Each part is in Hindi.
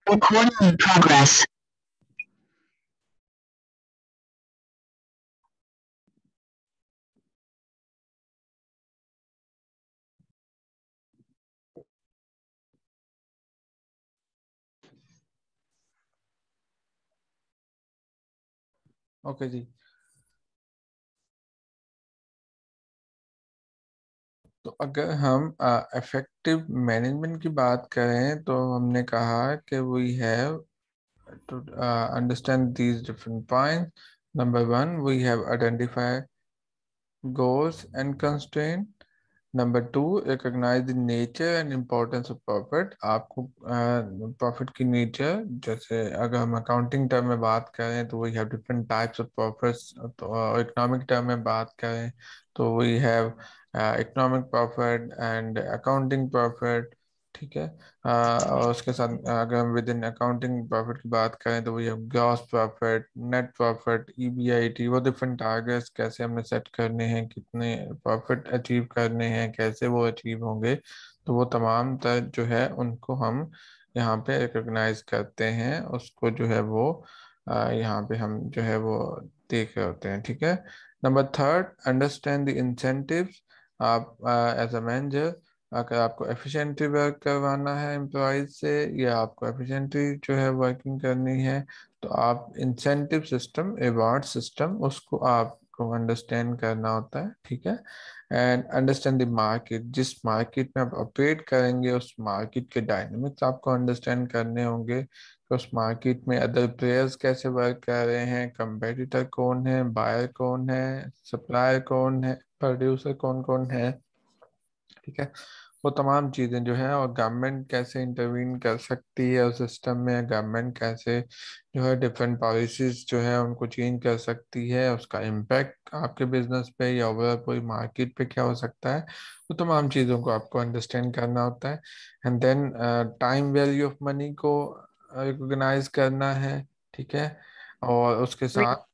Recording in progress. ओके जी। तो अगर हम इफेक्टिव मैनेजमेंट की बात करें तो हमने कहा कि we have to understand these different points. Number one, we have identify goals and constraint. Number two, recognise the nature and importance of profit. आपको प्रॉफिट की नेचर, जैसे अगर हम अकाउंटिंग टर्म में बात करें तो we have different types of profits. तो इकोनॉमिक टर्म में बात करें तो we have economic profit and accounting profit. ठीक है। और उसके साथ अगर हम विद इन अकाउंटिंग प्रॉफिट की बात करें तो वही gross profit, net profit, EBIT, वो डिफरेंट टारगेट्स कैसे हमने सेट करने हैं, कितने प्रॉफिट अचीव करने हैं, कैसे वो अचीव होंगे। तो वो तमाम तर जो है उनको हम यहाँ पे रिकॉग्नाइज करते हैं, उसको जो है वो यहाँ पे हम जो है वो देख रहे होते हैं। ठीक है। Number third, understand the incentives. आप एज अ मैनेजर, अगर आपको एफिशिएंटली वर्क करवाना है एम्प्लॉयज से, या आपको एफिशिएंटली जो है वर्किंग करनी है, तो आप इंसेंटिव सिस्टम, रिवार्ड सिस्टम, उसको आपको अंडरस्टैंड करना होता है। ठीक है। And understand the market. जिस मार्केट में आप ऑपरेट करेंगे उस मार्केट के डायनेमिक्स आपको अंडरस्टैंड करने होंगे कि उस मार्केट में अदर प्लेयर्स कैसे वर्क कर रहे हैं, कंपेटिटर कौन है, बायर कौन है, सप्लायर कौन है, प्रोड्यूसर कौन कौन है। ठीक है। वो तमाम चीज़ें जो है, और गवर्नमेंट कैसे इंटरवीन कर सकती है उस सिस्टम में, गवर्नमेंट कैसे जो है डिफरेंट पॉलिसीज जो है उनको चेंज कर सकती है, उसका इम्पैक्ट आपके बिजनेस पे या ओवरऑल पूरी मार्केट पे क्या हो सकता है। वो तमाम चीज़ों को आपको अंडरस्टैंड करना होता है। And then time value of money को रिकॉग्नाइज करना है। ठीक है। और उसके साथ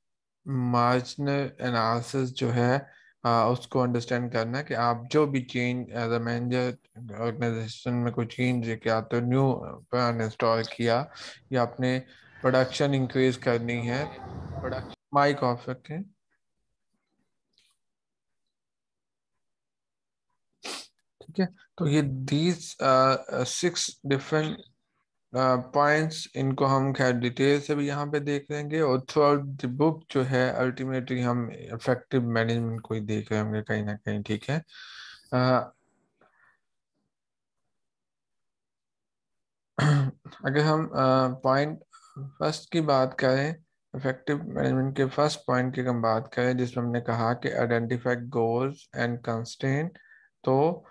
मार्जिनल एनालिसिस जो है उसको अंडरस्टैंड करना है कि आप जो भी change as a manager organisation में कोई चेंज लेके आते हो, न्यू प्लान इंस्टॉल किया या आपने प्रोडक्शन इंक्रीज करनी है। माइक ऑफ रखें। ठीक है। तो ये दीज 6 डिफरेंट पॉइंट्स, इनको हम खैर डिटेल से भी यहाँ पे देख लेंगे, और थ्रू आउट द बुक जो है अल्टीमेटली हम इफेक्टिव मैनेजमेंट को ही देख रहे होंगे कहीं ना कहीं। ठीक है। अ, अगर हम पॉइंट फर्स्ट की बात करें, इफेक्टिव मैनेजमेंट के फर्स्ट पॉइंट की हम बात करें, जिसमें हमने कहा कि आइडेंटिफाई गोल्स एंड कंस्ट्रेंट। तो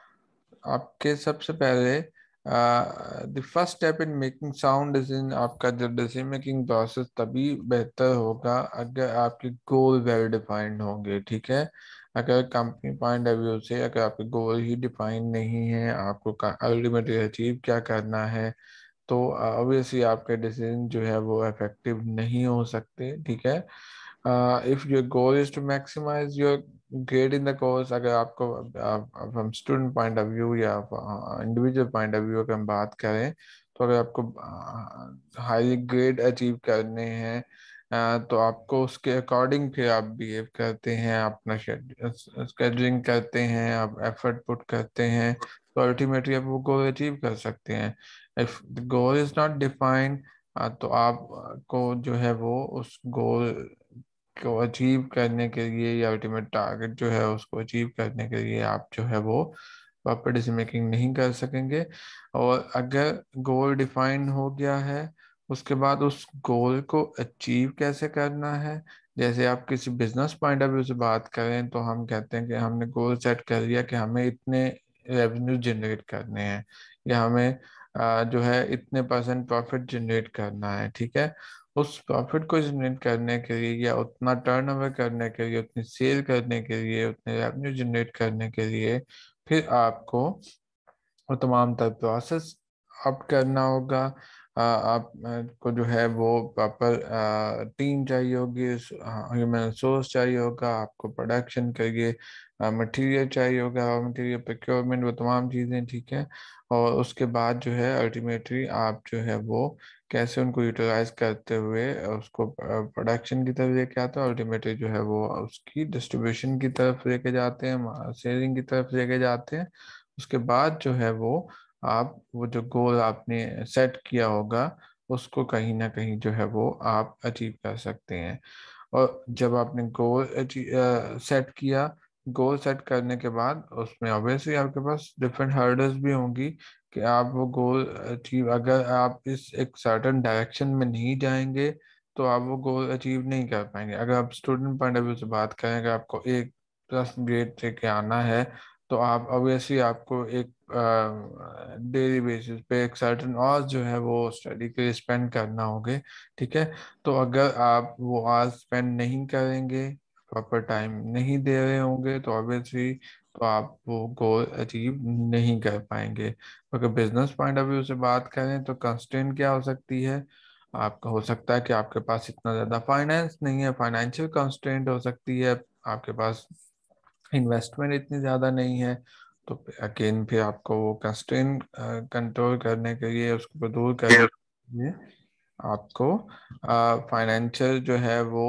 आपके सबसे पहले the first step in making sound decision, आपका जो डिसीजन मेकिंग प्रोसेस तभी बेहतर होगा अगर आपके गोल वेल डिफाइंड होंगे। ठीक है। अगर कंपनी पॉइंट ऑफ व्यू से अगर आपके गोल ही डिफाइंड नहीं है, आपको अल्टीमेटली अचीव क्या करना है, तो ऑब्वियसली आपके डिसीजन जो है वो इफेक्टिव नहीं हो सकते। ठीक है। If your goal is to maximise your grade in the course, अगर आपको अब हम स्टूडेंट पॉइंट ऑफ व्यू या इंडिविजुअल पॉइंट ऑफ व्यू की हम बात करें, तो अगर आपको हाई ग्रेड अचीव करने हैं, तो आपको उसके अकॉर्डिंग फिर आप बिहेव करते हैं, अपना स्केड्यूलिंग करते हैं, आप एफर्ट पुट करते हैं, तो अल्टीमेटली आप वो गोल अचीव कर सकते हैं। If the goal is not defined, तो आपको जो है वो उस गोल को अचीव करने के लिए या अल्टीमेट टारगेट जो है उसको अचीव करने के लिए आप जो है वो प्रॉपर डिसीजन मेकिंग नहीं कर सकेंगे। और अगर गोल डिफाइन हो गया है, उसके बाद उस गोल को अचीव कैसे करना है। जैसे आप किसी बिजनेस पॉइंट ऑफ व्यू से बात करें तो हम कहते हैं कि हमने गोल सेट कर लिया कि हमें इतने रेवेन्यू जनरेट करने हैं, या हमें जो है इतने परसेंट प्रॉफिट जनरेट करना है। ठीक है। उस प्रॉफिट को जनरेट करने के लिए या उतना टर्नओवर करने के लिए, उतनी सेल करने के लिए, उतने रेवेन्यू जनरेट करने के लिए फिर आपको वो तमाम तर प्रोसेस अप करना होगा। आप को जो है वो प्रॉपर टीम चाहिए होगी, ह्यूमन रिसोर्स चाहिए होगा, आपको प्रोडक्शन के लिए मटेरियल चाहिए होगा, मटेरियल प्रोक्योरमेंट, वो तमाम चीज़ें, ठीक है। और उसके बाद जो है अल्टीमेटली आप जो है वो कैसे उनको यूटिलाइज करते हुए उसको प्रोडक्शन की तरफ लेके आते हैं, अल्टीमेटली जो है वो उसकी डिस्ट्रीब्यूशन की तरफ लेके जाते हैं, सेलिंग की तरफ लेके जाते हैं। उसके बाद जो है वो आप वो जो गोल आपने सेट किया होगा उसको कहीं ना कहीं जो है वो आप अचीव कर सकते हैं। और जब आपने गोल सेट किया, गोल सेट करने के बाद उसमें ऑब्वियसली आपके पास डिफरेंट हर्डल्स भी होंगी कि आप वो गोल अचीव, अगर आप इस एक सर्टेन डायरेक्शन में नहीं जाएंगे तो आप वो गोल अचीव नहीं कर पाएंगे। अगर आप स्टूडेंट पॉइंट ऑफ व्यू से बात करें, अगर आपको एक प्लस ग्रेड लेके आना है तो आप ऑब्वियसली आपको एक डेली बेसिस पे एक सर्टेन आवर्स जो है वो स्टडी के लिए स्पेंड करना होगे, ठीक है। तो अगर आप वो आवर्स स्पेंड नहीं करेंगे, प्रॉपर टाइम नहीं दे रहे होंगे, तो ऑब्वियसली तो आप वो गोल अचीव नहीं कर पाएंगे। अगर बिजनेस पॉइंट ऑफ व्यू से बात करें तो कंस्ट्रेंट क्या हो सकती है, आपका हो सकता है कि आपके पास इतना ज़्यादा फाइनेंस नहीं है, फाइनेंशियल कंस्ट्रेंट हो सकती है, आपके पास इन्वेस्टमेंट इतनी ज़्यादा नहीं है। तो अगेन फिर आपको वो कंस्ट्रेंट कंट्रोल करने के लिए, उसको दूर करने के लिए आपको फाइनेंशियल जो है वो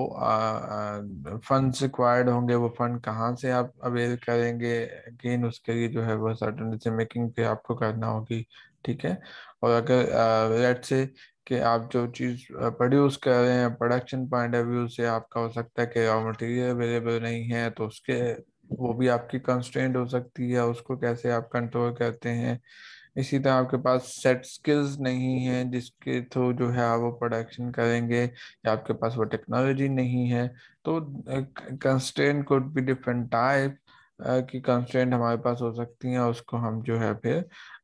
फंड्स रिक्वायर्ड होंगे। वो फंड कहाँ से आप अवेल करेंगे, अगेन उसके लिए जो है वो सर्टन डिसीजन मेकिंग पे आपको करना होगी, ठीक है। और अगर लेट्स से कि आप जो चीज़ प्रोड्यूस कर रहे हैं, प्रोडक्शन पॉइंट ऑफ व्यू से आपका हो सकता है कि रॉ मटेरियल अवेलेबल नहीं है, तो उसके वो भी आपकी कंस्ट्रेंट हो सकती है, उसको कैसे आप कंट्रोल करते हैं। इसी तरह आपके पास सेट स्किल्स नहीं है जिसके थ्रू जो है आप वो प्रोडक्शन करेंगे, या आपके पास वो टेक्नोलॉजी नहीं है। तो constraint could be different type की कंस्ट्रेंट हमारे पास हो सकती हैं, उसको हम जो है फिर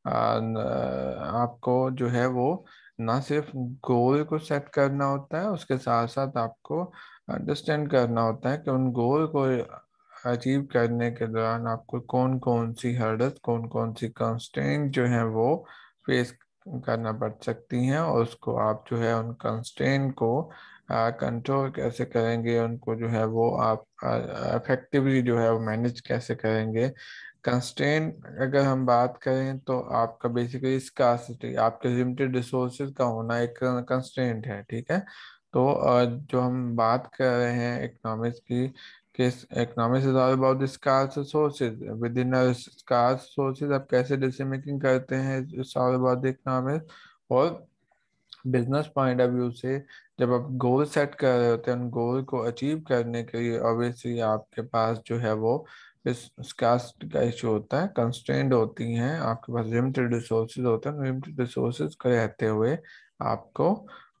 आपको जो है वो ना सिर्फ गोल को सेट करना होता है, उसके साथ साथ आपको अंडरस्टैंड करना होता है कि उन गोल को अचीव करने के दौरान आपको कौन कौन सी हर्डल्स, कौन कौन सी कंस्ट्रेंट जो है वो फेस करना पड़ सकती हैं, और उसको आप जो है उन कंस्ट्रेंट को कंट्रोल कैसे करेंगे, उनको जो है वो आप इफेक्टिवली जो है वो मैनेज कैसे करेंगे। कंस्ट्रेंट अगर हम बात करें तो आपका बेसिकली स्कार्सिटी, आपके लिमिटेड रिसोर्सेज का होना एक कंस्ट्रेंट है, ठीक है। तो जो हम बात कर रहे हैं इकोनॉमिक्स की, कि economics is all about the scarce resources, within scarce resources आप कैसे डिसीजन मेकिंग करते हैं, it's all about the economics. और बिजनेस पॉइंट ऑफ व्यू से जब आप गोल सेट कर रहे होते हैं, उन गोल को अचीव करने के लिए ऑब्वियसली आपके पास जो है वो इस स्कार्सिटी का इशू होता है, कंस्ट्रेंट होती हैं, आपके पास लिमिटेड रिसोर्सेज होते हैं, लिमिटेड रिसोर्सेज को रहते हुए आपको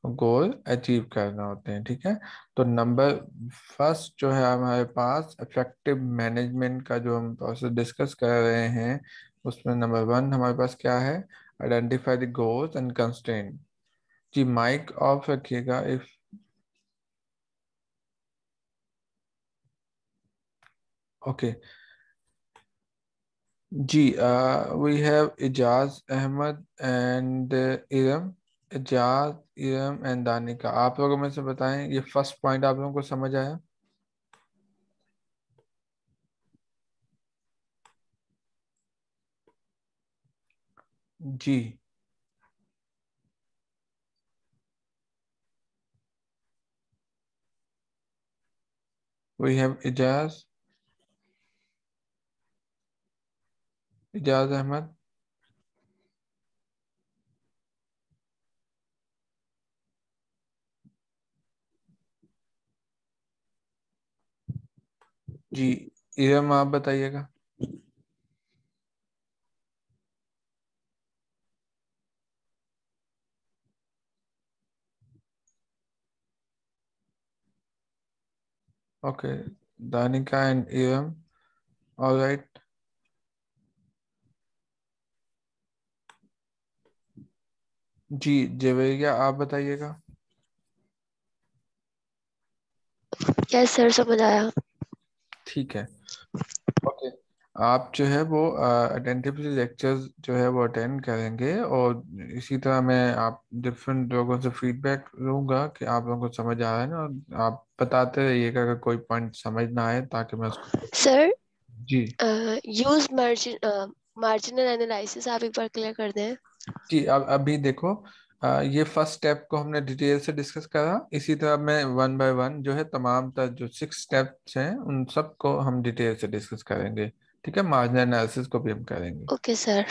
गोल अचीव करना होते हैं, ठीक है। तो नंबर फर्स्ट जो है हमारे पास इफेक्टिव मैनेजमेंट का जो हम प्रोसेस डिस्कस कर रहे हैं, उसमें नंबर वन हमारे पास क्या है, identify the goals and constraint. जी माइक ऑफ रखिएगा इफ। ओके जी, we have Ijaz Ahmed and Iram, Ijaz, Iram and Danika. आप लोगों में से बताएं ये फर्स्ट पॉइंट आप लोगों को समझ आया? जी, वी हैव इजाज, इजाज अहमद। जी, इरम आप बताइएगा। Okay, Danika and Iram, alright. जी, जवेरिया आप बताइएगा। यस सर, समझ आया। ठीक है, ओके। आप जो है वो अटेंटिवली लेक्चर्स जो है वो अटेंड करेंगे, और इसी तरह मैं आप डिफरेंट लोगों से फीडबैक लूंगा कि आप लोगों को समझ आ रहा है ना, और आप बताते रहिएगा अगर कोई पॉइंट समझ ना आए, ताकि मैं उसको। सर, जी। यूज मार्जिनल एनालिसिस आप एक बार क्लियर कर दें। जी, अब अभी देखो, ये फर्स्ट स्टेप को हमने डिटेल से डिस्कस करा, इसी तरह मैं वन बाय वन जो है तमाम तर जो 6 स्टेप्स हैं उन सब को हम डिटेल से डिस्कस करेंगे। ठीक है, मार्जिनल एनालिसिस को भी हम करेंगे। Okay sir.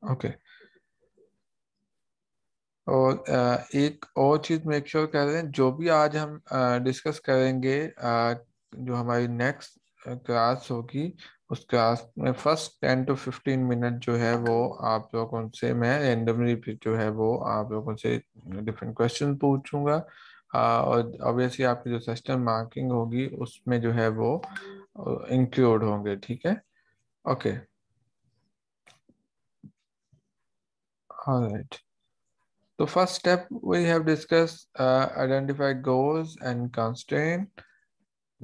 ओके। और एक और चीज मेक श्योर कर रहे हैं, जो भी आज हम डिस्कस करेंगे, जो हमारी नेक्स्ट क्लास होगी, उस क्लास में फर्स्ट 10 to 15 मिनट जो है वो आप लोगों से मैं रेंडमली जो है वो आप लोगों से डिफरेंट क्वेश्चन पूछूंगा। और ऑब्वियसली आपकी जो सिस्टम मार्किंग होगी उसमें जो है वो इंक्लूड होंगे। ठीक है। ओके। ऑलराइट। तो first step we have discuss identify goals and constraint.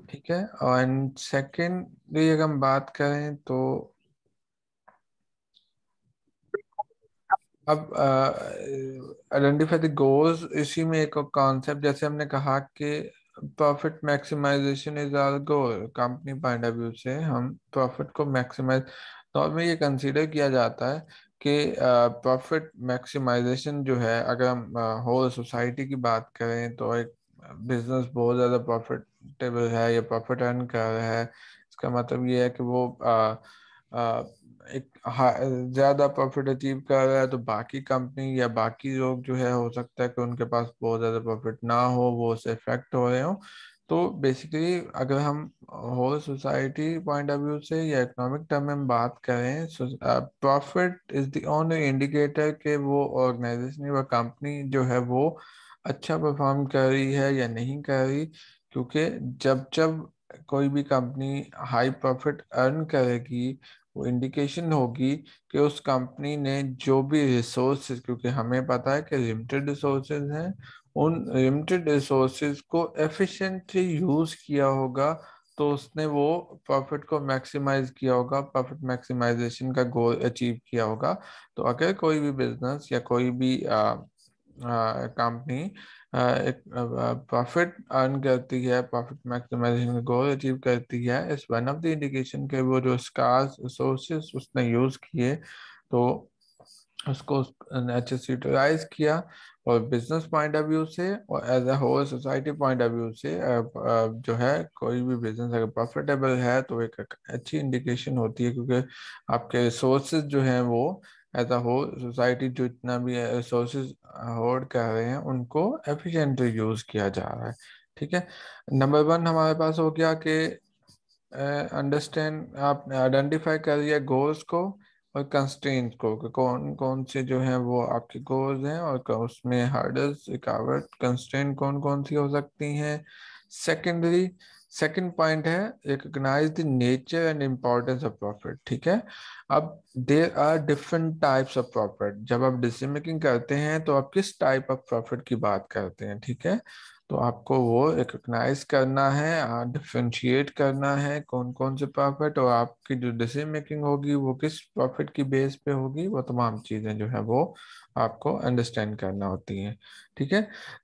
ठीक है। एंड सेकेंडली अगर हम बात करें तो अब आइडेंटिफाई द गोल्स, इसी में एक कॉन्सेप्ट जैसे हमने कहा कि profit maximisation is our goal. Company point of view से हम प्रॉफिट को मैक्सिमाइज, नॉर्मली ये कंसीडर किया जाता है कि प्रॉफिट मैक्सिमाइजेशन जो है, अगर हम होल सोसाइटी की बात करें तो एक बिजनेस बहुत ज़्यादा प्रॉफिटेबल है या प्रॉफिट अर्न कर रहा है, इसका मतलब ये है कि वो एक ज्यादा प्रॉफिट अचीव कर रहा है, तो बाकी कंपनी या बाकी लोग जो है हो सकता है कि उनके पास बहुत ज्यादा प्रॉफिट ना हो, वो उससे इफेक्ट हो रहे हो। तो बेसिकली अगर हम whole society point of view से या इकोनॉमिक टर्म में हम बात करें, profit is the only indicator कि वो ऑर्गेनाइजेशन या कंपनी जो है वो अच्छा परफॉर्म कर रही है या नहीं कर रही। क्योंकि जब जब कोई भी कंपनी हाई प्रॉफिट अर्न करेगी, वो इंडिकेशन होगी कि उस कंपनी ने जो भी रिसोर्सेज, क्योंकि हमें पता है कि लिमिटेड रिसोर्सेज हैं, उन लिमिटेड रिसोर्सेज को एफिशिएंटली यूज किया होगा, तो उसने वो प्रॉफिट को मैक्सिमाइज किया होगा, प्रॉफिट मैक्सिमाइजेशन का गोल अचीव किया होगा। तो अगर कोई भी बिजनेस या कोई भी कंपनी एक प्रॉफिट अर्न करती है, प्रॉफिट मैक्सिमाइजेशन का गोल अचीव करती है, इस वन ऑफ द इंडिकेशन के वो जो स्कार्स रिसोर्सेस उसने यूज किए, तो उसको अच्छे से यूटिलाइज किया। और बिजनेस पॉइंट ऑफ व्यू से और as a whole society point of view से जो है कोई भी बिजनेस अगर प्रॉफिटेबल है तो एक अच्छी इंडिकेशन होती है, क्योंकि आपके रिसोर्सेज जो हैं वो एज अ होल सोसाइटी जो इतना भी रिसोर्सेज होल्ड कर रहे हैं उनको एफिशिएंटली यूज किया जा रहा है। ठीक है। नंबर वन हमारे पास हो गया कि अंडरस्टैंड, आपने आइडेंटिफाई कर लिया गोल्स को और कंस्ट्रेंट को, कि कौन कौन से जो है वो आपके गोल्स हैं, और उसमें हार्डल्स, रुकावट, कंस्ट्रेंट कौन कौन सी हो सकती हैं। सेकेंडरी सेकंड पॉइंट है recognise the nature and importance of profit. ठीक है। अब there are different types of profit. जब आप डिसीजन मेकिंग करते हैं तो आप किस टाइप ऑफ प्रॉफिट की बात करते हैं। ठीक है। तो आपको वो रिकॉग्नाइज करना है, डिफरेंशिएट करना है कौन कौन से प्रॉफिट, और आपकी जो डिसीजन मेकिंग होगी वो किस प्रॉफिट की बेस पे होगी, वो तमाम चीजें जो है वो आपको अंडरस्टैंड करना होती हैं। ठीक है।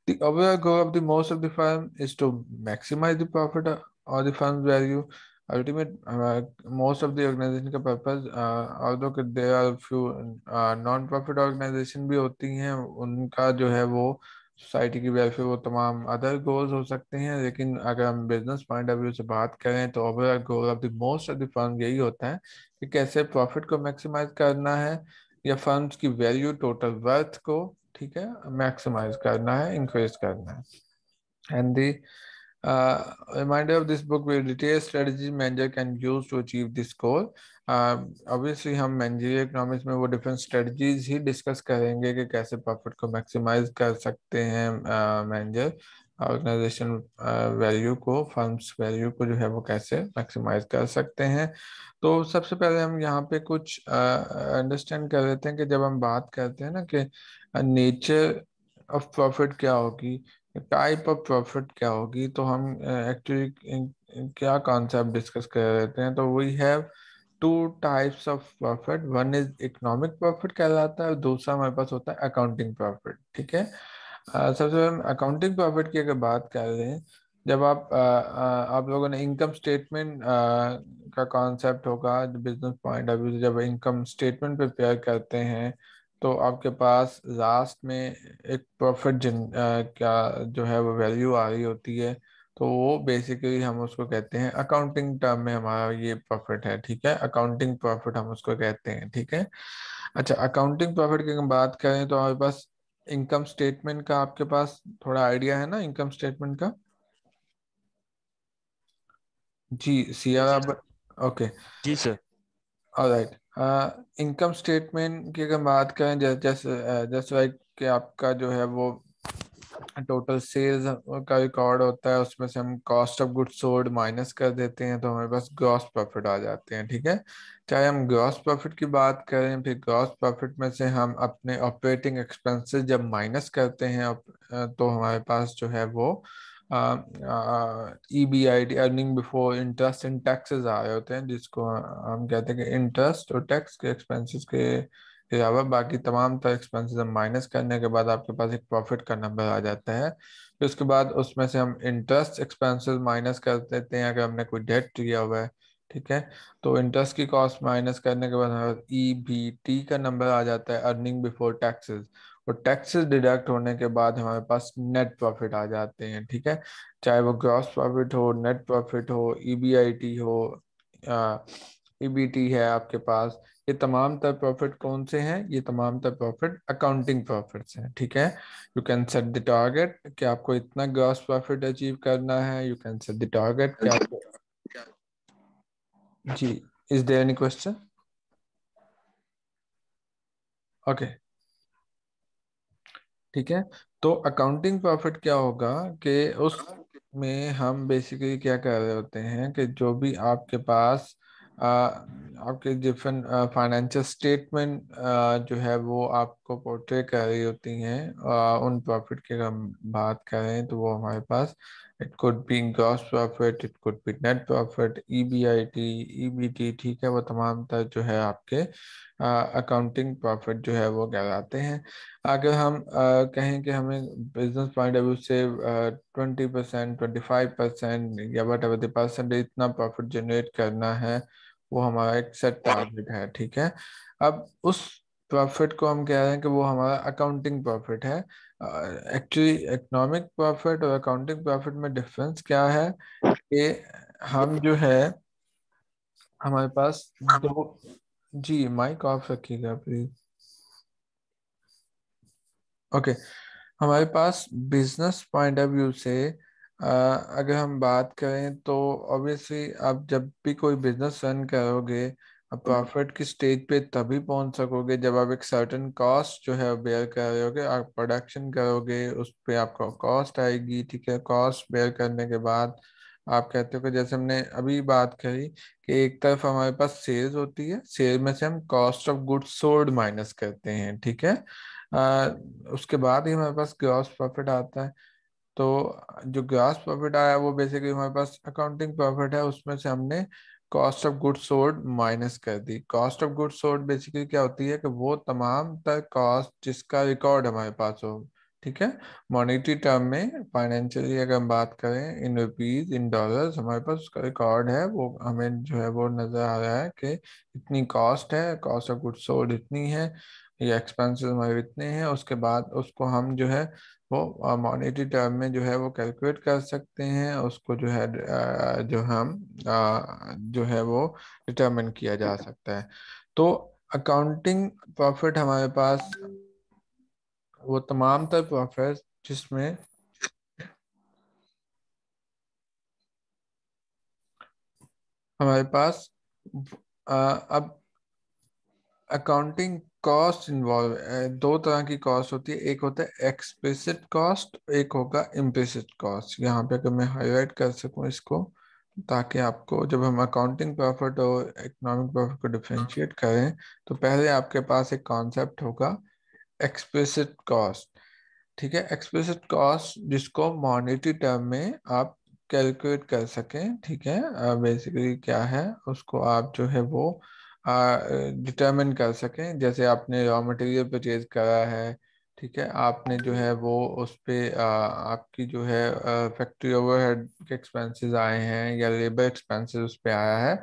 The overall goal of the most of the firm is to maximise the profit और the firm value. Ultimate most of the organisation का purpose, although there are few non profit organisation भी होती हैं, उनका जो है वो सोसाइटी की वेलफेयर, वो तमाम अदर गोल्स हो सकते हैं, लेकिन अगर हम बिजनेस पॉइंट ऑफ व्यू से बात करें तो overall goal of the most of the firm यही होता है कि कैसे प्रॉफिट को मैक्सिमाइज करना है, या फर्म्स की वैल्यू, टोटल वर्थ को, ठीक है, मैक्सिमाइज करना है, इंक्रीज करना है। And the reminder of this book will detail strategies manager can use to achieve this goal. Obviously हम मैनेजरियल इकोनॉमिक्स में वो डिफरेंट स्ट्रेटजीज ही डिस्कस करेंगे कि कैसे प्रॉफिट को मैक्सिमाइज कर सकते हैं मैनेजर, ऑर्गेनाइजेशन वैल्यू को, फर्म्स वैल्यू को जो है वो कैसे मैक्सिमाइज कर सकते हैं। तो सबसे पहले हम यहाँ पे कुछ अंडरस्टैंड कर लेते हैं कि जब हम बात करते हैं ना कि नेचर ऑफ प्रॉफिट क्या होगी, टाइप ऑफ प्रॉफिट क्या होगी, तो हम एक्चुअली क्या कॉन्सेप्ट डिस्कस कर रहे थे, तो we have two types of profit. One is economic profit कहलाता है और दूसरा हमारे पास होता है अकाउंटिंग प्रॉफिट। ठीक है, सबसे पहले हम अकाउंटिंग प्रॉफिट की अगर बात कर रहे हैं, जब आप लोगों ने इनकम स्टेटमेंट का कॉन्सेप्ट होगा बिजनेस पॉइंट ऑफ व्यू से, जब इनकम स्टेटमेंट प्रिपेयर करते हैं तो आपके पास लास्ट में एक प्रॉफिट क्या जो है वो वैल्यू आ रही होती है, तो वो बेसिकली हम उसको कहते हैं, अकाउंटिंग टर्म में हमारा ये प्रॉफिट है। ठीक है, अकाउंटिंग प्रॉफिट हम उसको कहते हैं। ठीक है, अच्छा, अकाउंटिंग प्रॉफिट की हम बात करें तो हमारे पास इनकम स्टेटमेंट का, आपके पास थोड़ा आइडिया है ना इनकम स्टेटमेंट का? जी सियारा, आप? ओके, जी सर। ऑलराइट। इनकम स्टेटमेंट की अगर बात करें, जैसे जैसे लाइक कि आपका जो है वो टोटल सेल्स का रिकॉर्ड होता है, उसमें से हम cost of goods sold minus कर देते हैं तो हमारे पास ग्रॉस प्रॉफिट आ जाते हैं। ठीक है, चाहे हम ग्रॉस प्रॉफिट की बात करें, फिर ग्रॉस प्रॉफिट में से हम अपने ऑपरेटिंग एक्सपेंसेस जब माइनस करते हैं तो हमारे पास जो है वो EBIT, earning before interest and taxes आ रहे होते हैं, जिसको हम कहते हैं कि इंटरेस्ट और टैक्स के एक्सपेंसेस के अलावा बाकी तमाम तरह एक्सपेंसेस हम माइनस करने के बाद आपके पास एक प्रॉफिट का नंबर आ जाता है। फिर उसके बाद उसमें से हम इंटरेस्ट एक्सपेंसेस माइनस कर देते हैं अगर हमने कोई डेट लिया हुआ है। ठीक है, तो इंटरेस्ट की कॉस्ट माइनस करने के बाद हमारे EBT का नंबर आ जाता है, अर्निंग बिफोर टैक्सेस, और टैक्सेस डिडक्ट होने के बाद हमारे पास नेट प्रॉफिट आ जाते हैं। ठीक है, चाहे वो ग्रॉस प्रॉफिट हो, नेट प्रॉफिट हो, EBIT हो, EBT है आपके पास, ये तमाम तर प्रॉफिट कौन से हैं? ये तमाम तर प्रॉफिट अकाउंटिंग प्रॉफिट्स हैं। ठीक है, you can set the target कि आपको इतना ग्रॉस प्रॉफिट अचीव करना है, you can set the target कि आपको। जी, is there any question? Okay, ठीक है, तो अकाउंटिंग प्रॉफिट क्या होगा कि उस में हम बेसिकली क्या कर रहे होते हैं कि जो भी आपके पास आपके डिफरेंट फाइनेंशियल स्टेटमेंट जो है वो आपको पोर्ट्रे कर रही होती हैं, उन प्रॉफिट की अगर हम बात करें तो वो हमारे पास it could be gross profit, it could be net profit, EBIT, EBT। ठीक है, वो तमाम तरह जो है आपके अकाउंटिंग प्रॉफिट जो है वो कहलाते हैं। अगर हम कहें कि हमें बिजनेस पॉइंट ऑफ व्यू से 20%, 25% या वट एवर द परसेंट इतना प्रॉफिट जनरेट करना है, वो हमारा एक सेट टारगेट है। ठीक है, अब उस प्रॉफिट को हम कह रहे हैं कि वो हमारा अकाउंटिंग प्रॉफिट है। एक्चुअली इकोनॉमिक प्रॉफिट और अकाउंटिंग प्रॉफिट में डिफरेंस क्या है कि हम जो है हमारे पास दो। जी माइक ऑफ रखिएगा प्लीज। ओके, हमारे पास बिजनेस पॉइंट ऑफ व्यू से अगर हम बात करें तो ऑब्वियसली आप जब भी कोई बिजनेस रन करोगे, आप प्रॉफिट की स्टेज पे तभी पहुंच सकोगे जब आप एक सर्टेन कॉस्ट जो है बेयर कर रहे होगे। आप प्रोडक्शन करोगे, उस पे आपको कॉस्ट आएगी। ठीक है, कॉस्ट बेयर करने के बाद आप कहते हो कि जैसे हमने अभी बात करी कि एक तरफ हमारे पास सेल्स होती है, सेल में से हम cost of goods sold minus करते हैं। ठीक है, आ, उसके बाद ही हमारे पास ग्रॉस प्रॉफिट आता है। तो जो ग्रॉस प्रॉफिट आया वो बेसिकली हमारे पास अकाउंटिंग प्रॉफिट है, उसमें से हमने cost of goods sold minus कर दी। Cost of goods sold basically क्या होती है कि वो तमाम तर कॉस्ट जिसका रिकॉर्ड हमारे पास हो। ठीक है, मॉनेटरी टर्म में, फाइनेंशियली अगर हम बात करें इन रुपीज, इन डॉलर्स, हमारे पास उसका रिकॉर्ड है, वो हमें जो है वो नजर आ रहा है कि इतनी कॉस्ट है, कॉस्ट ऑफ गुड्स सोल्ड इतनी है, ये एक्सपेंसेस हमारे इतने हैं। उसके बाद उसको हम जो है वो मॉनेटरी टर्म में जो है वो कैलकुलेट कर सकते हैं, उसको जो है जो हम जो है वो डिटरमिन किया जा सकता है। तो अकाउंटिंग प्रॉफिट हमारे पास वो तमाम तर प्रॉफिट जिसमें हमारे पास अब अकाउंटिंग कॉस्ट इन्वॉल्व, दो तरह की कॉस्ट होती है, एक होता है एक्सप्लिसिट कॉस्ट, एक होगा इम्प्लिसिट कॉस्ट। यहाँ पे अगर मैं हाईलाइट कर सकूँ इसको, ताकि आपको जब हम अकाउंटिंग प्रॉफिट और इकोनॉमिक प्रॉफिट को डिफरेंशिएट करें तो पहले आपके पास एक कॉन्सेप्ट होगा एक्सप्लिसिट कॉस्ट। ठीक है। एक्सप्लिसिट कॉस्ट जिसको मॉनेटरी टर्म में आप कैलकुलेट कर सकें, ठीक है। बेसिकली क्या है, उसको आप जो है वो डिटरमिन कर सकें। जैसे आपने रॉ मटेरियल परचेज करा है, ठीक है, आपने जो है वो उस पे आपकी जो है फैक्ट्री ओवरहेड के एक्सपेंसेस आए हैं या लेबर एक्सपेंसेस उस पे आया है,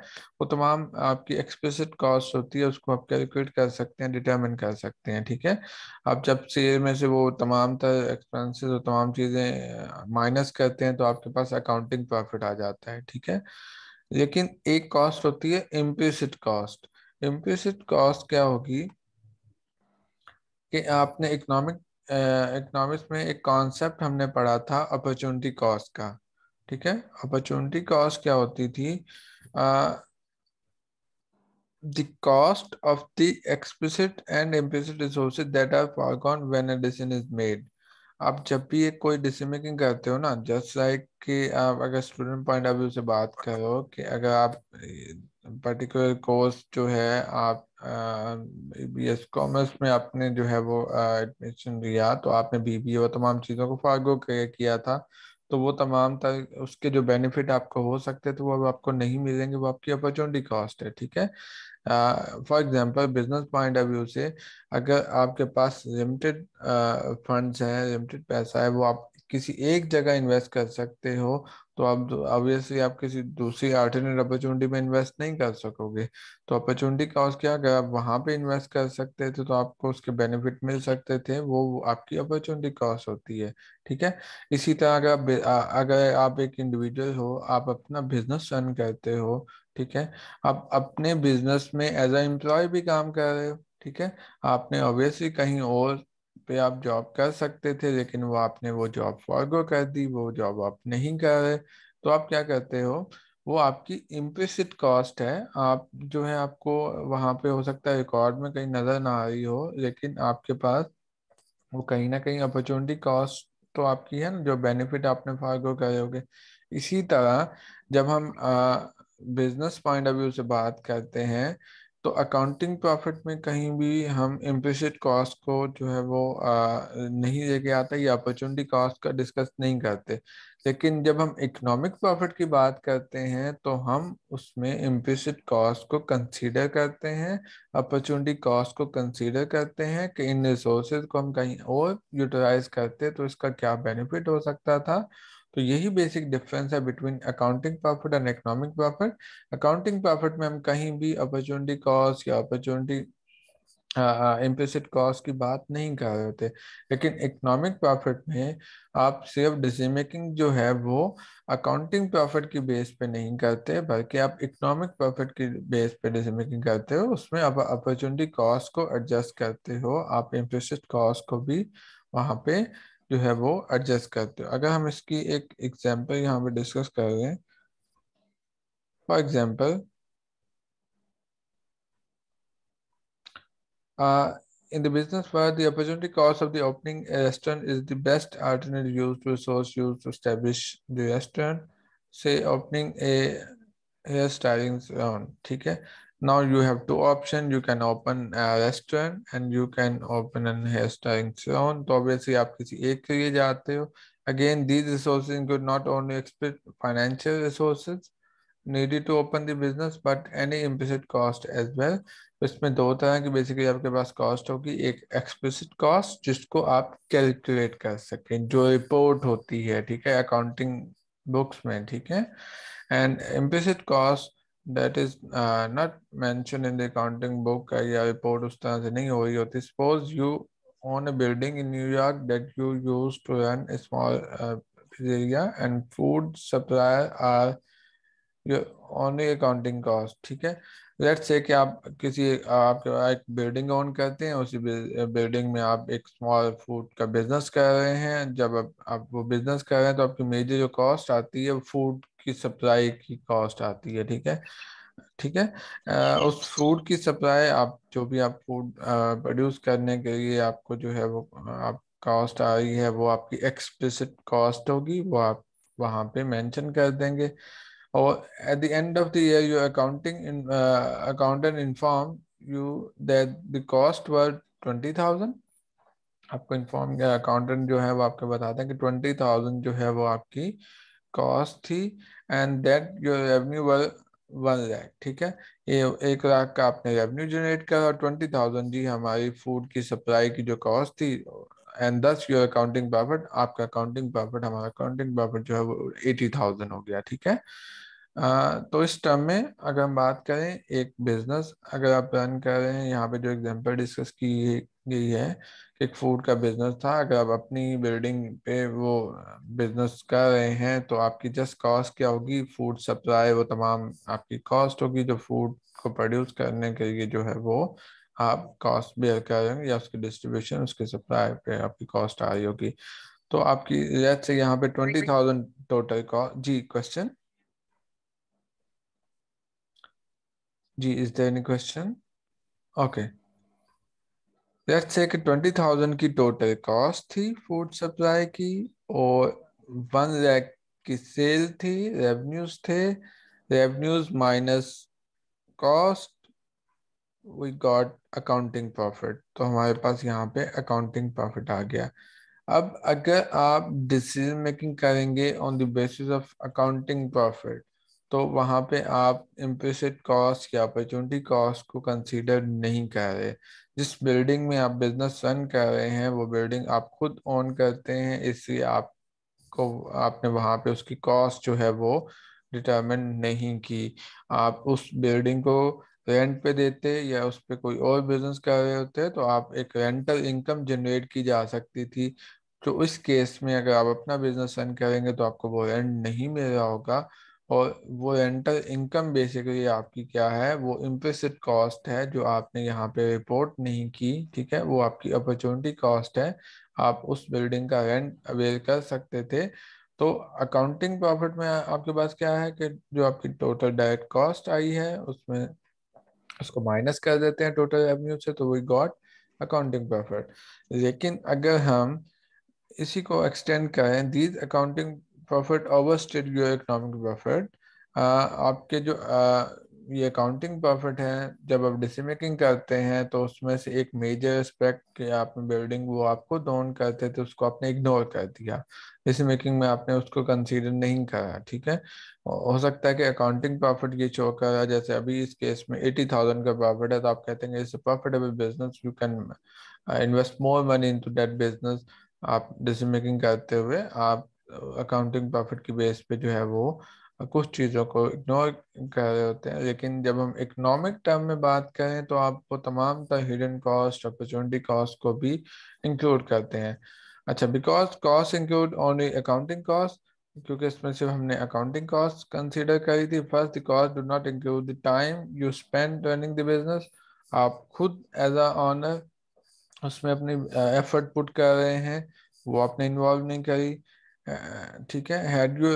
वो तमाम आपकी एक्सप्लिसिट कॉस्ट होती है, उसको आप कैलकुलेट कर सकते हैं, डिटरमिन कर सकते हैं, ठीक है। आप जब सेल में से वो तमाम तर एक्सपेंसेस और तमाम चीज़ें माइनस करते हैं तो आपके पास अकाउंटिंग प्रॉफिट आ जाता है, ठीक है। लेकिन एक कॉस्ट होती है इम्प्लिसिट कॉस्ट। इम्प्लिसिट कॉस्ट क्या होगी कि आपने इकोनॉमिक्स में एक कॉन्सेप्ट हमने पढ़ा था अपॉर्चुनिटी कॉस्ट का, ठीक है। अपॉर्चुनिटी कॉस्ट क्या होती थी? the cost of the explicit and implicit resources that are foregone when a decision is made। आप जब भी एक कोई डिसीजन मेकिंग करते हो ना, जस्ट लाइक कि आप अगर स्टूडेंट पॉइंट ऑफ व्यू से बात करो कि अगर आप पर्टिकुलर कोर्स जो है आप बीएस कॉमर्स में आपने जो है वो एडमिशन लिया, तो आपने बीबीए और तमाम चीज़ों को फार्गो किया था, तो वो तमाम उसके जो बेनिफिट आपको हो सकते थे वो अब आपको नहीं मिलेंगे, वो आपकी अपॉर्चुनिटी कॉस्ट है, ठीक है। For example business point of view से, अगर आपके पास लिमिटेड फंड्स हैं, लिमिटेड पैसा है, वो आप किसी एक जगह इन्वेस्ट कर सकते हो, तो आप ऑब्वियसली आप किसी दूसरी अल्टरनेट अपॉर्चुनिटी में इन्वेस्ट नहीं कर सकोगे। तो अपॉर्चुनिटी कॉस्ट क्या, अगर आप वहां पे इन्वेस्ट कर सकते थे तो आपको उसके बेनिफिट मिल सकते थे, वो आपकी अपॉर्चुनिटी कॉस्ट होती है, ठीक है। इसी तरह अगर आप एक इंडिविजुअल हो, आप अपना बिजनेस रन करते हो, ठीक है, आप अपने बिजनेस में एज अ एम्प्लॉय भी काम कर रहे हो, ठीक है। आपने ऑब्वियसली कहीं और पे आप जॉब कर सकते थे, लेकिन वो आपने वो जॉब फॉरगो कर दी, वो जॉब आप नहीं कर रहे, तो आप क्या करते हो, वो आपकी इम्प्लिसिट कॉस्ट है। आप जो है आपको वहां पे हो सकता है रिकॉर्ड में कहीं नजर ना आ रही हो, लेकिन आपके पास वो कहीं ना कहीं अपॉर्चुनिटी कॉस्ट तो आपकी है ना, जो बेनिफिट आपने फारगो करे होगे। इसी तरह जब हम बिजनेस पॉइंट ऑफ व्यू से बात करते हैं, तो अकाउंटिंग प्रॉफिट में कहीं भी हम इम्प्लिसिट कॉस्ट को जो है वो नहीं लेके आता, या अपॉर्चुनिटी कॉस्ट का डिस्कस नहीं करते। लेकिन जब हम इकोनॉमिक प्रॉफिट की बात करते हैं तो हम उसमें इम्प्लिसिट कॉस्ट को कंसीडर करते हैं, अपॉर्चुनिटी कॉस्ट को कंसीडर करते हैं कि इन रिसोर्सेज को हम कहीं और यूटिलाइज करते तो इसका क्या बेनिफिट हो सकता था। तो यही बेसिक डिफरेंस है between accounting profit and economic profit. Accounting profit में हम कहीं भी अपॉर्चुनिटी कॉस्ट या अपॉर्चुनिटी इम्प्लिसिट कॉस्ट की बात नहीं कर रहे होते। लेकिन इकोनॉमिक प्रॉफिट में आप सिर्फ डिसीजन मेकिंग जो है वो अकाउंटिंग प्रॉफिट की बेस पे नहीं करते, बल्कि आप इकोनॉमिक प्रॉफिट की बेस पे डिसीजन मेकिंग करते हो। उसमें आप अपॉर्चुनिटी कॉस्ट को एडजस्ट करते हो, आप इम्प्लिसिट कॉस्ट को भी वहाँ पे जो है वो एडजस्ट करते हो। अगर हम इसकी एक एग्जांपल यहाँ पे डिस्कस कर रहे हैं, for example Uh, in the business world, the opportunity cost of the opening a restaurant is the best alternate used resource used to establish the restaurant. Say opening a hairstyling salon. ठीक है. Now you have two options. You can open a restaurant and you can open an hairstyling salon. तो obviously आप किसी एक के लिए जाते हो. Again, these resources include not only explicit financial resources needed to open the business but any implicit cost as well। तो इसमें दो तरह की बेसिकली आपके पास कॉस्ट होगी, एक एक्सप्लिसिट कॉस्ट जिसको आप कैलकुलेट कर सकें, जो रिपोर्ट होती है, ठीक है, अकाउंटिंग बुक्स में, ठीक है। And implicit cost that is not mention in the accounting book, या रिपोर्ट उस तरह से नहीं हो रही होती। Suppose you own a building in New York that you use to run a small pizzeria and food supplier are ये ओनली अकाउंटिंग कॉस्ट, ठीक है। लेट्स से कि आप किसी आप एक बिल्डिंग ओन करते हैं, उसी बिल्डिंग में आप एक स्मॉल फूड का बिजनेस कर रहे हैं। जब आप वो बिजनेस कर रहे हैं तो आपकी मेजर जो कॉस्ट आती है वो फूड की सप्लाई की कॉस्ट आती है, ठीक है, ठीक है। उस फूड की सप्लाई, आप जो भी आप फूड प्रोड्यूस करने के लिए आपको जो है वो आप कॉस्ट आ रही है, वो आपकी एक्सप्लिसिट कॉस्ट होगी, वो आप वहाँ पे मेंशन कर देंगे। or at the end of the year your accountant inform you that the cost were 20,000, आपको इन्फॉर्म किया, अकाउंटेंट जो है वो आपको बताते हैं कि 20,000 जो है वो आपकी कॉस्ट थी, एंड दैट योर रेवेन्यू वर 1 लाख। ठीक है, ये 1 लाख का आपने रेवेन्यू जनरेट करा, और 20,000 जी हमारी फूड की सप्लाई की जो कॉस्ट थी, एंड दस योर अकाउंटिंग प्रॉफिट, आपका अकाउंटिंग प्रॉफिट, हमारा अकाउंटिंग प्रॉफिट जो है वो 80,000 हो गया। ठीक है, तो इस टर्म में अगर हम बात करें, एक बिजनेस अगर आप रन कर रहे हैं, यहाँ पे जो एग्जांपल डिस्कस की गई है कि एक फूड का बिजनेस था, अगर आप अपनी बिल्डिंग पे वो बिजनेस कर रहे हैं तो आपकी जस्ट कॉस्ट क्या होगी, फूड सप्लाई, वो तमाम आपकी कॉस्ट होगी जो फूड को प्रोड्यूस करने के लिए जो है वो आप कॉस्ट बेयर कर रहे हैं, या उसकी डिस्ट्रीब्यूशन, उसकी सप्लाई पे आपकी कॉस्ट आ रही होगी। तो आपकी लेट्स से यहाँ पे 20,000 टोटल कॉस्ट। जी क्वेश्चन, जी is there any question? Okay, let's say कि 20,000 की टोटल कॉस्ट थी फूड सप्लाई की, और 1 लाख की सेल थी, रेवेन्यूज थे, revenues minus cost, we got accounting profit. तो हमारे पास यहाँ पे अकाउंटिंग प्रॉफिट आ गया। अब अगर आप डिसीजन मेकिंग करेंगे on the basis of accounting profit, तो वहां पे आप इम्प्लिसिट कॉस्ट या अपॉर्चुनिटी कॉस्ट को कंसीडर नहीं कर रहे। जिस बिल्डिंग में आप बिजनेस रन कर रहे हैं वो बिल्डिंग आप खुद ओन करते हैं, इसलिए आपको, आपने वहां पे उसकी कॉस्ट जो है वो डिटरमिन नहीं की। आप उस बिल्डिंग को रेंट पे देते या उस पे कोई और बिजनेस कर रहे होते तो आप एक रेंटल इनकम जनरेट की जा सकती थी। तो इस केस में अगर आप अपना बिजनेस रन करेंगे तो आपको वो रेंट नहीं मिल रहा होगा, और वो रेंटल इनकम बेसिकली आपकी क्या है, वो इम्प्लिसिट कॉस्ट है जो आपने यहाँ पे रिपोर्ट नहीं की। ठीक है, वो आपकी अपॉर्चुनिटी कॉस्ट है, आप उस बिल्डिंग का रेंट अवेल कर सकते थे। तो अकाउंटिंग प्रॉफिट में आपके पास क्या है कि जो आपकी टोटल डायरेक्ट कॉस्ट आई है उसमें उसको माइनस कर देते हैं टोटल रेवेन्यू से, तो वी गॉट अकाउंटिंग प्रॉफिट। लेकिन अगर हम इसी को एक्सटेंड करें, these accounting profit overstated your economic profit, आपके जो ये अकाउंटिंग प्रॉफिट है, जब आप डिसीजन मेकिंग करते हैं तो उसमें से एक मेजर एस्पेक्ट कि आपने बिल्डिंग वो आपको ओन करते थे उसको आपने इग्नोर कर दिया, डिसीजन मेकिंग में आपने उसको कंसीडर नहीं करा। ठीक है, हो सकता है कि अकाउंटिंग प्रॉफिट ये शो कर रहा है, जैसे अभी इस केस में 80,000 का प्रॉफिट है, तो आप कहते हैं it's a profitable business, you can invest more money into that business. आप डिसीजन मेकिंग करते हुए आप अकाउंटिंग प्रॉफिट की बेस पे जो है वो कुछ चीज़ों को इग्नोर कर रहे होते हैं। लेकिन जब हम इकोनॉमिक टर्म में बात करें तो आपको तमाम तरह हिडन कॉस्ट, अपॉर्चुनिटी कॉस्ट को भी इंक्लूड करते हैं। अच्छा, because cost include only accounting cost, क्योंकि इसमें सिर्फ हमने अकाउंटिंग कॉस्ट कंसीडर करी थी। First, the cost do not include the time you spend running the business, आप खुद एज अ ऑनर उसमें अपनी एफर्ट पुट कर रहे हैं, वो आपने इन्वॉल्व नहीं करी। ठीक है, had you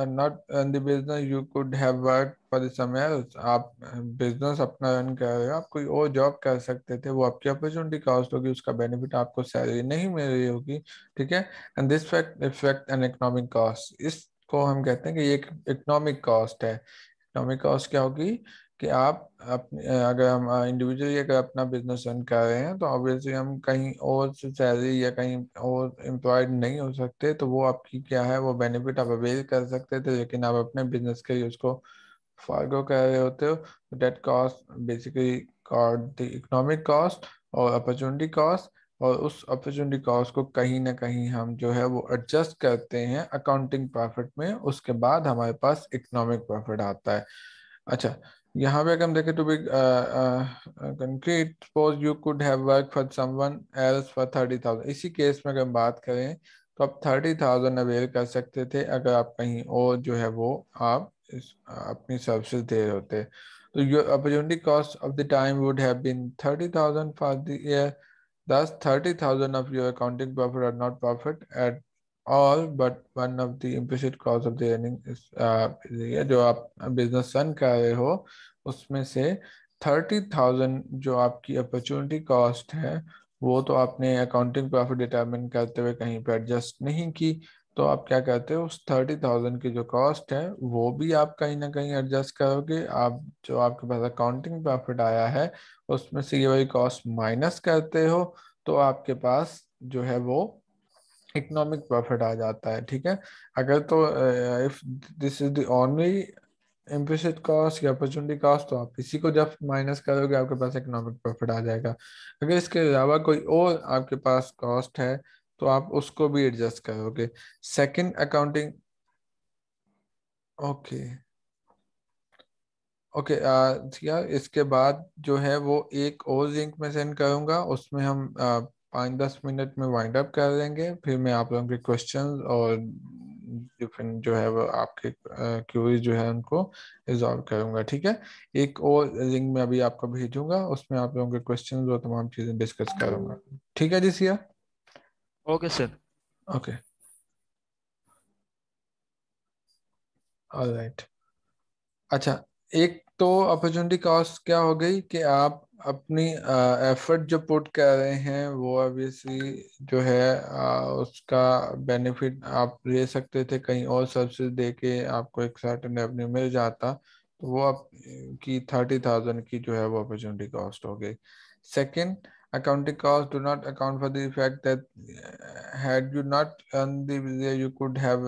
not run the business you could have work for somewhere else, आप बिजनेस अपना रन कर रहे हो, आप कोई और जॉब कर सकते थे, वो आपकी अपॉर्चुनिटी कॉस्ट होगी, उसका बेनिफिट आपको सैलरी नहीं मिल रही होगी। ठीक है, and this fact effect an economic cost, इसको हम कहते हैं कि ये एक इकोनॉमिक कॉस्ट है। इकोनॉमिक कॉस्ट क्या होगी कि आप अपने, अगर हम इंडिविजुअली अगर अपना बिजनेस रन कर रहे हैं तो ऑब्वियसली हम कहीं और से सैलरी या कहीं और एम्प्लॉयड नहीं हो सकते, तो वो आपकी क्या है, वो बेनिफिट आप अवेल कर सकते थे, लेकिन आप अपने बिजनेस के लिए उसको फॉरगो कर रहे होते हो। That cost basically called the economic cost और अपॉर्चुनिटी कॉस्ट, और उस अपॉर्चुनिटी कॉस्ट को कहीं ना कहीं हम जो है वो एडजस्ट करते हैं अकाउंटिंग प्रॉफिट में, उसके बाद हमारे पास इकोनॉमिक प्रॉफिट आता है। अच्छा, यहाँ पे अगर हम देखें तो भी concrete, suppose you could have work for someone else for 30,000, इसी केस में अगर हम बात करें तो आप 30,000 अवेल कर सकते थे अगर आप कहीं और जो है वो आप अपनी सर्विसेज दे रहे होते। तो your opportunity cost of the time would have been 30,000 for the year, thus 30,000 of your accounting profit are not profit at all but one of the implicit cause of the earning is ये जो आप बिजनेस रन कर रहे हो उसमें से 30,000 जो आपकी अपॉर्चुनिटी कॉस्ट है वो तो आपने अकाउंटिंग प्रॉफिट डिटरमिन करते हुए कहीं पर एडजस्ट नहीं की। तो आप क्या करते हो, उस 30,000 की जो कॉस्ट है वो भी आप कहीं ना कहीं एडजस्ट करोगे। आप जो आपके पास अकाउंटिंग प्रॉफिट आया है उसमें से ये वाली कॉस्ट माइनस करते हो, तो आपके पास जो है वो इकोनॉमिक प्रॉफिट आ जाता है। ठीक है, अगर तो if this is the only implicit cost या अपॉर्चुनिटी कॉस्ट, तो आप इसी को जब माइनस करोगे आपके पास इकोनॉमिक प्रॉफिट आ जाएगा। अगर इसके अलावा कोई और आपके पास कॉस्ट है तो आप उसको भी एडजस्ट करोगे। सेकंड अकाउंटिंग, ओके ओके यार, इसके बाद जो है वो एक और लिंक में सेंड करूंगा, उसमें हम 5-10 मिनट में वाइंड अप कर देंगे, फिर मैं आप लोगों के क्वेश्चंस और डिफरेंट जो है वो आपके क्यूरीज जो है उनको रिजॉल्व करूंगा। ठीक है, एक और लिंक में अभी आपको भेजूंगा, उसमें आप लोगों के क्वेश्चंस और तमाम चीजें डिस्कस करूंगा। ठीक है जी Siya, okay sir. Okay, alright. अच्छा, एक तो अपॉर्चुनिटी कॉस्ट क्या हो गई कि आप अपनी एफर्ट जो पुट कर रहे हैं वो ऑब्वियसली जो है उसका बेनिफिट आप ले सकते थे कहीं और सर्विसेज दे के, आपको एक सर्टेन रेवेन्यू मिल जाता, तो वो आप की 30,000 की जो है वो अपॉर्चुनिटी कॉस्ट हो गई। Second, accounting costs do not account for the fact that had you not earned the visa you could have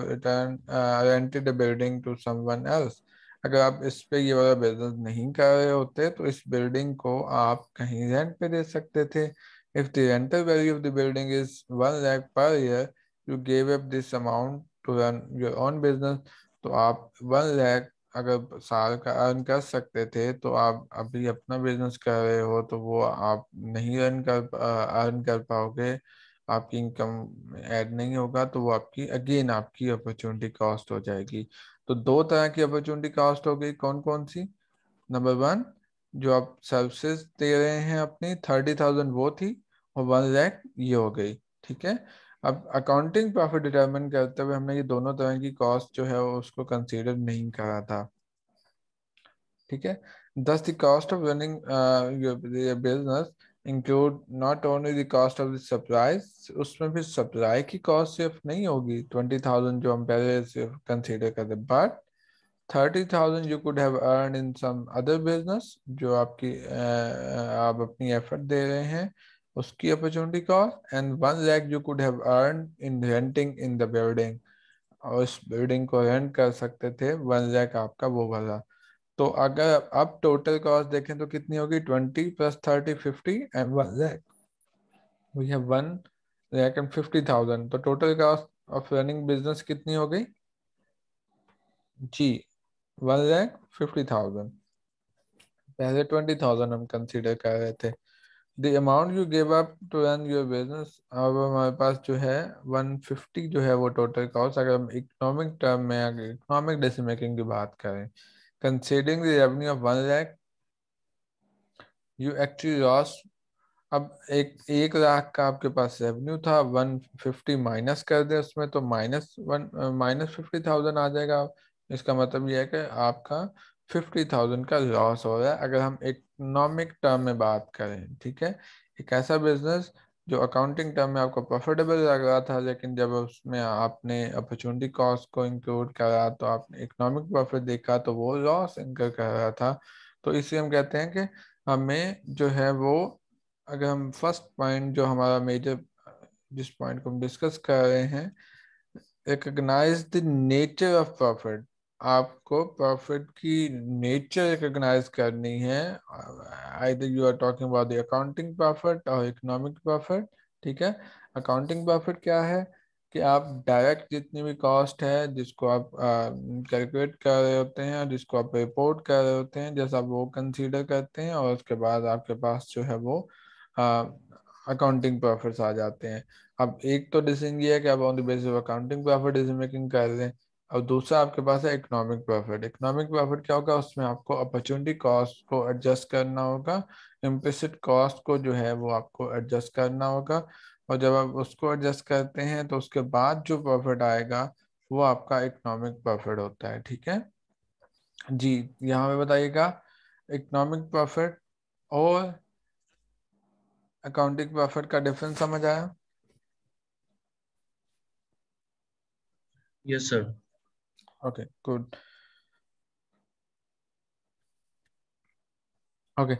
rented a building to someone else। अगर आप इस पे ये वाला बिजनेस नहीं कर रहे होते तो इस बिल्डिंग को आप कहीं रेंट पे दे सकते थे। If the rental value of the building is 1 lakh per year, you gave up this amount to run your own business. तो आप 1 लाख अगर साल का अर्न कर सकते थे, तो आप अभी अपना बिजनेस कर रहे हो तो वो आप नहीं अर्न कर पाओगे, आपकी इनकम ऐड नहीं होगा, तो वो आपकी अगेन आपकी अपॉर्चुनिटी कॉस्ट हो जाएगी। तो दो तरह की अपॉर्चुनिटी कॉस्ट हो गई, कौन कौन सी? नंबर वन, जो आप सर्विसेज दे रहे हैं अपनी 30,000 वो थी, और 1 लाख ये हो गई। ठीक है, अब अकाउंटिंग प्रॉफिट डिटरमिन करते हुए हमने ये दोनों तरह की कॉस्ट जो है वो उसको कंसीडर नहीं करा था। ठीक है, thus the cost of running your business include not only the cost of the supplies, उसमें फिर सप्लाई की कॉस्ट सिर्फ नहीं होगी 20,000 जो हम पहले सिर्फ कंसीडर करते, but 30,000 you could have earned in some other business, जो आपकी आप अपनी एफर्ट दे रहे हैं उसकी opportunity cost, and 1 lakh you could have earned in renting in the building, और उस बिल्डिंग को रेंट कर सकते थे 1 लाख आपका वो वाला। तो अगर अब टोटल कॉस्ट देखें तो कितनी होगी? 20 + 30 50 एंड 1 लाख, वी हैव 1,50,000। तो total cost of running business कितनी हो गई जी? 1,50,000। पहले 20,000 हम कंसीडर कर रहे थे। The amount you give up to run your business, अब हमारे पास जो है 150 जो है वो टोटल कॉस्ट। अगर हम इकोनॉमिक टर्म में, अगर इकोनॉमिक डिसीजन मेकिंग की बात करें, considering the revenue of 1 lakh, you actually loss. अब 1 लाख का आपके पास रेवेन्यू था, 150 माइनस कर दे उसमें तो -50,000 आ जाएगा। इसका मतलब यह है कि आपका 50,000 का लॉस हो रहा है अगर हम इकोनॉमिक टर्म में बात करें। ठीक है, एक ऐसा बिजनेस जो अकाउंटिंग टर्म में आपको प्रॉफिटेबल लग रहा था, लेकिन जब उसमें आपने अपॉर्चुनिटी कॉस्ट को इंक्लूड करा तो आपने इकोनॉमिक प्रॉफिट देखा तो वो लॉस इनकर कर रहा था। तो इसलिए हम कहते हैं कि हमें जो है वो, अगर हम फर्स्ट पॉइंट जो हमारा मेजर, जिस पॉइंट को हम डिस्कस कर रहे हैं, recognise the nature of profit. आपको प्रॉफिट की नेचर रिकग्नाइज करनी है, either you are talking about the accounting profit और इकोनॉमिक प्रॉफिट। ठीक है, अकाउंटिंग प्रॉफिट क्या है कि आप डायरेक्ट जितनी भी कॉस्ट है जिसको आप कैलकुलेट कर रहे होते हैं और जिसको आप रिपोर्ट कर रहे होते हैं, जैसा वो कंसीडर करते हैं, और उसके बाद आपके पास जो है वो अकाउंटिंग प्रॉफिट्स आ जाते हैं। अब एक तो डिसीजन ये है कि आप on the basis of accounting profit decision making कर रहे हैं, और दूसरा आपके पास है इकोनॉमिक प्रॉफिट। इकोनॉमिक प्रॉफिट क्या होगा? उसमें आपको अपॉर्चुनिटी कॉस्ट को एडजस्ट करना होगा, इम्प्लिसिट कॉस्ट को जो है वो आपको एडजस्ट करना होगा, और जब आप उसको एडजस्ट करते हैं तो उसके बाद जो प्रॉफिट आएगा वो आपका इकोनॉमिक प्रॉफिट होता है। ठीक है जी, यहाँ पे बताइएगा इकोनॉमिक प्रॉफिट और अकाउंटिंग प्रॉफिट का डिफरेंस समझ आया? Yes sir. Okay good, okay.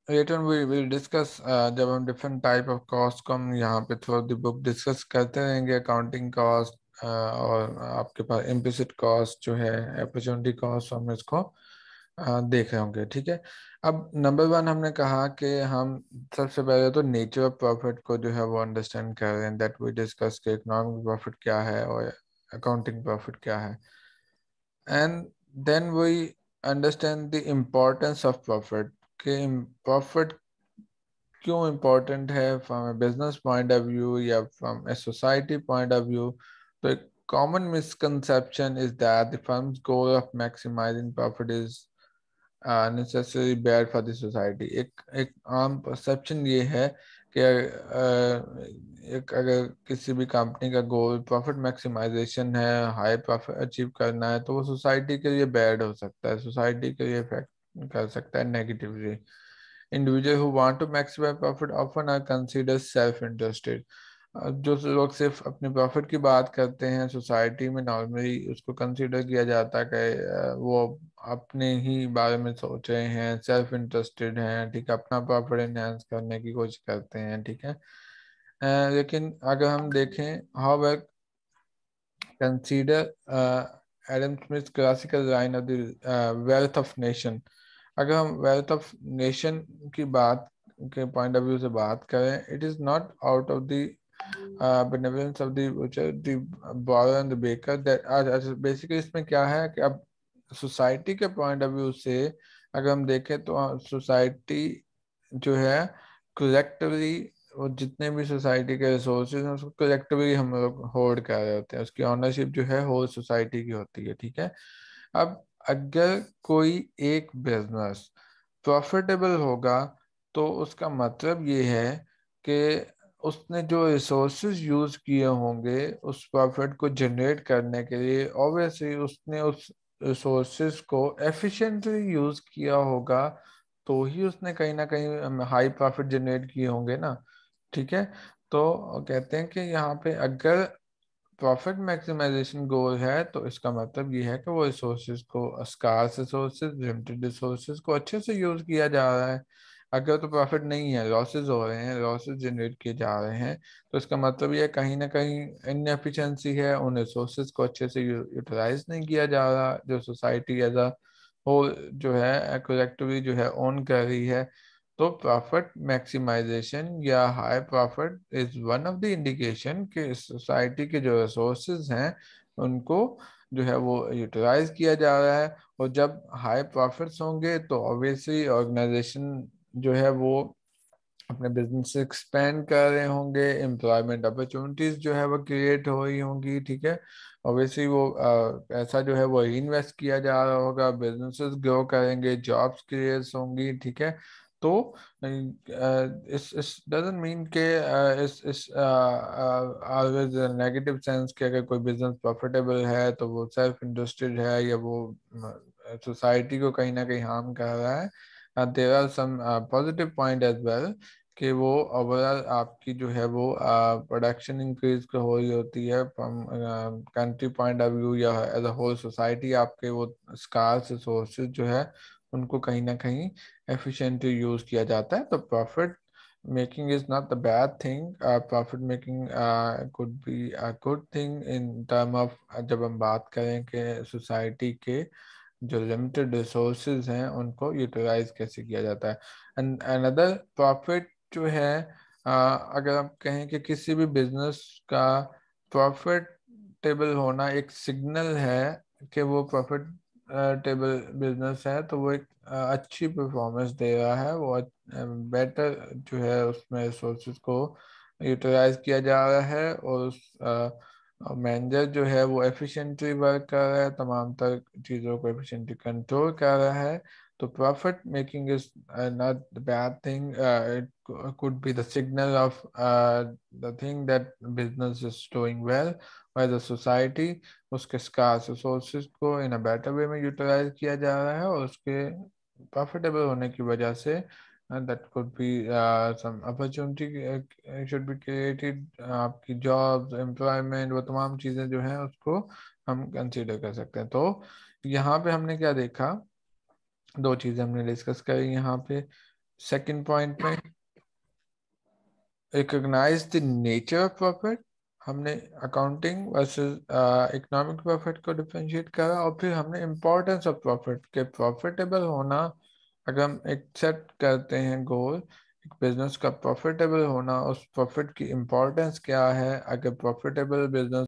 later on we will discuss, जब हम डिफरेंट टाइप ऑफ कॉस्ट को हम यहाँ पे थ्रू द बुक डिस्कस करते रहेंगे, अकाउंटिंग कॉस्ट और आपके पास इम्प्लिसिट कॉस्ट जो है, अपॉर्चुनिटी कॉस्ट, हम इसको देख रहे होंगे। ठीक है, अब नंबर 1 हमने कहा कि हम सबसे पहले तो नेचर ऑफ प्रॉफिट को जो है वो अंडरस्टैंड कर रहे हैं, दैट वी डिस्कस के इकोनॉमिक प्रॉफिट क्या है और अकाउंटिंग प्रॉफिट क्या है, and then we understand the importance of profit कि प्रॉफिट क्यों इम्पोर्टेंट है from a business point of view या from a society point of view. तो एक common misconception is that the firm's goal of maximising profit is necessary bad for the society. एक एक आम परसेप्शन ये है कि एक अगर किसी भी कंपनी का गोल प्रॉफिट मैक्सिमाइजेशन है, हाई प्रॉफिट अचीव करना है, तो वो सोसाइटी के लिए बैड हो सकता है, सोसाइटी के लिए इफेक्ट कर सकता है negatively. Individuals who want to maximize profit often are considered self-interested. जो लोग सिर्फ अपने प्रॉफिट की बात करते हैं, सोसाइटी में नॉर्मली उसको कंसीडर किया जाता है कि वो अपने ही बारे में सोच रहे हैं, सेल्फ इंटरेस्टेड हैं, ठीक है, अपना प्रॉफिट एनहांस करने की कोशिश करते हैं। ठीक है, लेकिन अगर हम देखें how consider Adam Smith's classical line of the wealth of nation। अगर हम वेल्थ ऑफ नेशन की बात के पॉइंट ऑफ व्यू से बात करें, it is not out of the benevolence of the butcher, the borrower and the baker, that basically इसमें क्या है कि अब सोसाइटी के पॉइंट ऑफ व्यू से अगर हम देखें तो सोसाइटी जो है कलेक्टिवली, वो जितने भी सोसाइटी के रिसोर्सेज हैं उसको कलेक्टिवली हम लोग होल्ड कर रहे होते हैं, उसकी ऑनरशिप जो है होल सोसाइटी की होती है। ठीक है, अब अगर कोई एक बिजनेस प्रॉफिटेबल होगा तो उसका मतलब ये है कि उसने जो रिसोर्सेज यूज किए होंगे उस प्रॉफिट को जनरेट करने के लिए, ऑब्वियसली उसने उस रिसोर्सेज को एफिशिएंटली यूज किया होगा, तो ही उसने कहीं ना कहीं हाई प्रॉफिट जनरेट किए होंगे ना। ठीक है, तो कहते हैं कि यहाँ पे अगर प्रॉफिट मैक्सिमाइजेशन गोल है तो इसका मतलब ये है कि वो रिसोर्सेज को, स्कार्स रिसोर्सेज, लिमिटेड रिसोर्सेज को अच्छे से यूज किया जा रहा है। अगर तो प्रॉफिट नहीं है, लॉसेज हो रहे हैं, लॉसेज जनरेट किए जा रहे हैं, तो इसका मतलब ये कहीं ना कहीं इनएफिशिएंसी है, उन रिसोर्सेज को अच्छे से यूटिलाइज नहीं किया जा रहा, जो सोसाइटी एज अ होल जो है कलेक्टिवली जो है ओन कर रही है। तो प्रॉफिट मैक्सिमाइजेशन या high profit is one of the indication कि सोसाइटी के जो रिसोर्सेज हैं उनको जो है वो यूटिलाइज किया जा रहा है। और जब हाई प्रॉफिट्स होंगे तो ऑब्वियसली ऑर्गेनाइजेशन जो है वो अपने बिजनेस एक्सपेंड कर रहे होंगे, एम्प्लॉयमेंट अपॉर्चुनिटीज जो है वो क्रिएट हो रही होंगी। ठीक है, ऑब्वियसली वो पैसा जो है वो इन्वेस्ट किया जा रहा होगा, बिजनेसेस ग्रो करेंगे, जॉब्स क्रिएट होंगी। ठीक है, तो इस डजंट मीन के इस ऑलवेज नेगेटिव सेंस कि अगर कोई बिजनेस प्रॉफिटेबल है तो वो सेल्फ इंटरेस्टेड है या वो सोसाइटी को कहीं ना कहीं हार्म कर रहा है। There are some positive point as well कि वो ओवरऑल आपकी जो है वो प्रोडक्शन इंक्रीज हो रही होती है from country point of view या एज अ होल सोसाइटी, आपके वो स्कार्स रिसोर्सेज जो है उनको कहीं ना कहीं एफिशिएंटली यूज किया जाता है। तो profit making is not the bad thing, profit making could be a good thing in term of, जब हम बात करें कि सोसाइटी के जो लिमिटेड रिसोर्सेज हैं उनको यूटिलाइज कैसे किया जाता है। एंड अनदर प्रॉफिट जो है, अगर आप कहें कि किसी भी बिजनेस का प्रॉफिटेबल होना एक सिग्नल है कि वो प्रॉफिट टेबल बिजनेस है, तो वो एक अच्छी परफॉर्मेंस दे रहा है, वो बेटर जो है उसमें रिसोर्सेज को यूटिलाइज किया जा रहा है और उस मैनेजर जो है वो एफिशिएंटली वर्क कर रहा है, तमाम तर चीज़ों को एफिशिएंटली कंट्रोल कर रहा है। तो profit making is not the bad thing, it could be the signal of the thing that business is doing well, while the society उसके scarce resources को in a better way में utilize किया जा रहा है और उसके profitable होने की वजह से that could be some opportunity should be created, आपकी jobs, employment, वो तमाम चीज़ें जो हैं उसको हम consider कर सकते हैं। तो यहाँ पे हमने क्या देखा, दो चीज़ें हमने डिस्कस करी यहाँ पे। सेकंड पॉइंट में recognise the nature of profit, हमने अकाउंटिंग वर्सेस इकोनॉमिक प्रॉफिट को डिफरेंशिएट करा, और फिर हमने इम्पोर्टेंस ऑफ प्रॉफिट के प्रॉफिटेबल होना, अगर हम एक सेट करते हैं गोल एक बिजनेस का प्रॉफिटेबल होना, उस प्रॉफिट की इम्पोर्टेंस क्या है, अगर प्रॉफिटेबल बिजनेस